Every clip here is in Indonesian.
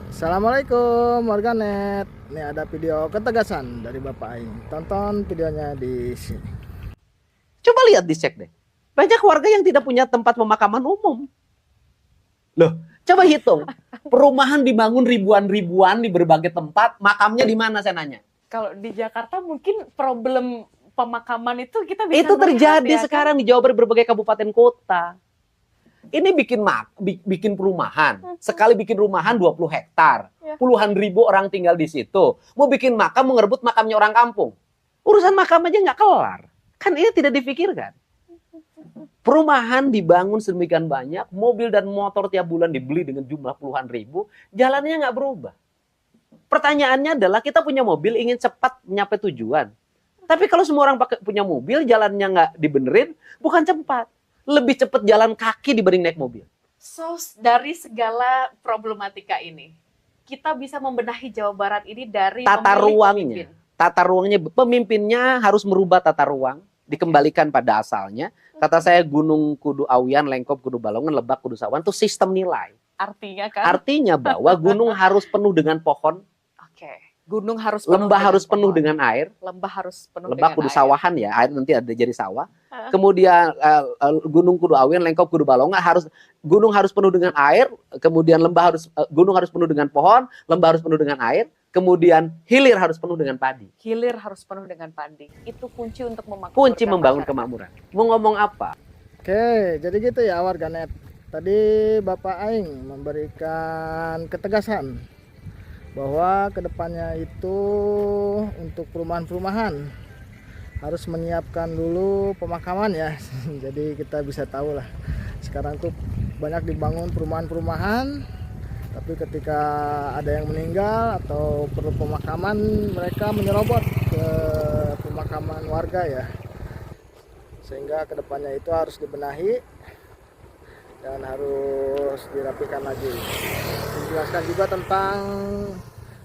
Assalamualaikum warganet. Ini ada video ketegasan dari Bapak Aing. Tonton videonya di sini. Coba lihat dicek deh. Banyak warga yang tidak punya tempat pemakaman umum. Loh, coba hitung. Perumahan dibangun ribuan-ribuan di berbagai tempat, makamnya di mana saya nanya? Kalau di Jakarta mungkin problem pemakaman itu kita bisa Itu melihat terjadi ya, sekarang di Jawa Barat berbagai kabupaten kota. Ini bikin perumahan. Sekali bikin rumahan 20 hektar. Ya. Puluhan ribu orang tinggal di situ. Mau bikin makam, mau ngerebut makamnya orang kampung. Urusan makam aja nggak kelar. Kan ini tidak dipikirkan. Perumahan dibangun sedemikian banyak, mobil dan motor tiap bulan dibeli dengan jumlah puluhan ribu, jalannya nggak berubah. Pertanyaannya adalah kita punya mobil ingin cepat nyampe tujuan. Tapi kalau semua orang punya mobil, jalannya nggak dibenerin, bukan cepat. Lebih cepat jalan kaki dibanding naik mobil. So, dari segala problematika ini, kita bisa membenahi Jawa Barat ini dari Tata memilih ruangnya. pemimpin. Tata ruangnya, pemimpinnya harus merubah tata ruang, dikembalikan pada asalnya. Kata saya Gunung Kudu Awian, Lengkop Kudu Balongan, Lebak Kudu Sawan itu sistem nilai. Artinya kan? Artinya bahwa gunung harus penuh dengan pohon, Oke. Gunung harus penuh lembah dengan harus penuh pohon. dengan air, Lembah harus penuh Lebak dengan Kudu air. Sawahan ya, air nanti ada jadi sawah. Kemudian Gunung Kudu Awian, Lengkop Kudu Balongan gunung harus penuh dengan air, kemudian gunung harus penuh dengan pohon, lembah harus penuh dengan air, kemudian hilir harus penuh dengan padi. Hilir harus penuh dengan padi. Itu kunci untuk memakmurkan Kunci membangun masyarakat. kemakmuran. Mau ngomong apa? Oke, jadi gitu ya warganet. Tadi Bapak Aing memberikan ketegasan bahwa kedepannya itu untuk perumahan-perumahan harus menyiapkan dulu pemakaman ya. Jadi kita bisa tahu lah. Sekarang tuh banyak dibangun perumahan-perumahan, tapi ketika ada yang meninggal atau perlu pemakaman, mereka menyerobot ke pemakaman warga ya. Sehingga kedepannya itu harus dibenahi dan harus dirapikan lagi. Dijelaskan juga tentang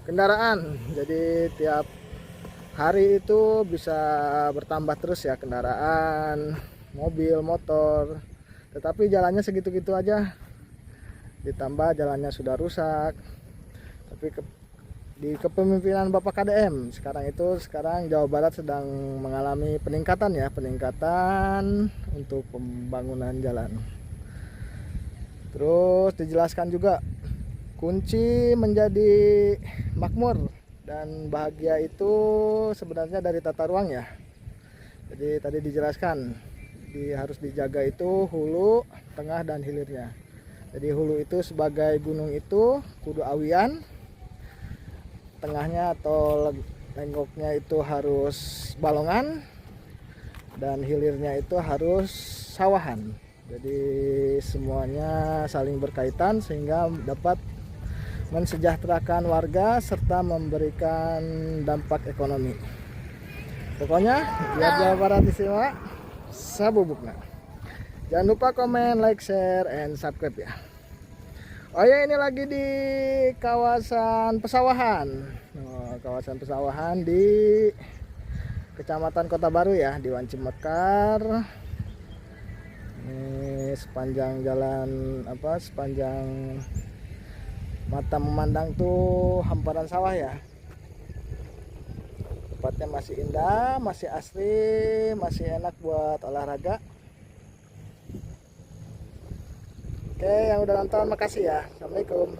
kendaraan. Jadi tiap hari itu bisa bertambah terus ya kendaraan, mobil, motor. Tetapi jalannya segitu-gitu aja. Ditambah jalannya sudah rusak. Tapi di kepemimpinan Bapak KDM sekarang Jawa Barat sedang mengalami peningkatan untuk pembangunan jalan. Terus dijelaskan juga kunci menjadi makmur dan bahagia itu sebenarnya dari tata ruang ya. Jadi tadi dijelaskan harus dijaga itu hulu, tengah dan hilirnya. Jadi hulu itu sebagai gunung itu Kudu Awian, tengahnya atau lenggoknya itu harus Balongan, dan hilirnya itu harus Sawahan. Jadi semuanya saling berkaitan sehingga dapat mensejahterakan warga serta memberikan dampak ekonomi. Pokoknya biar Jawa Barat istimewa, sabubukna. Jangan lupa komen, like, share, and subscribe ya. Oh ya, ini lagi di kawasan pesawahan. Kawasan pesawahan di Kecamatan Kota Baru ya, di Wanci Mekar. Ini sepanjang jalan sepanjang mata memandang tuh hamparan sawah ya. Tempatnya masih indah, masih asri, masih enak buat olahraga. Oke, yang udah nonton makasih ya. Assalamualaikum.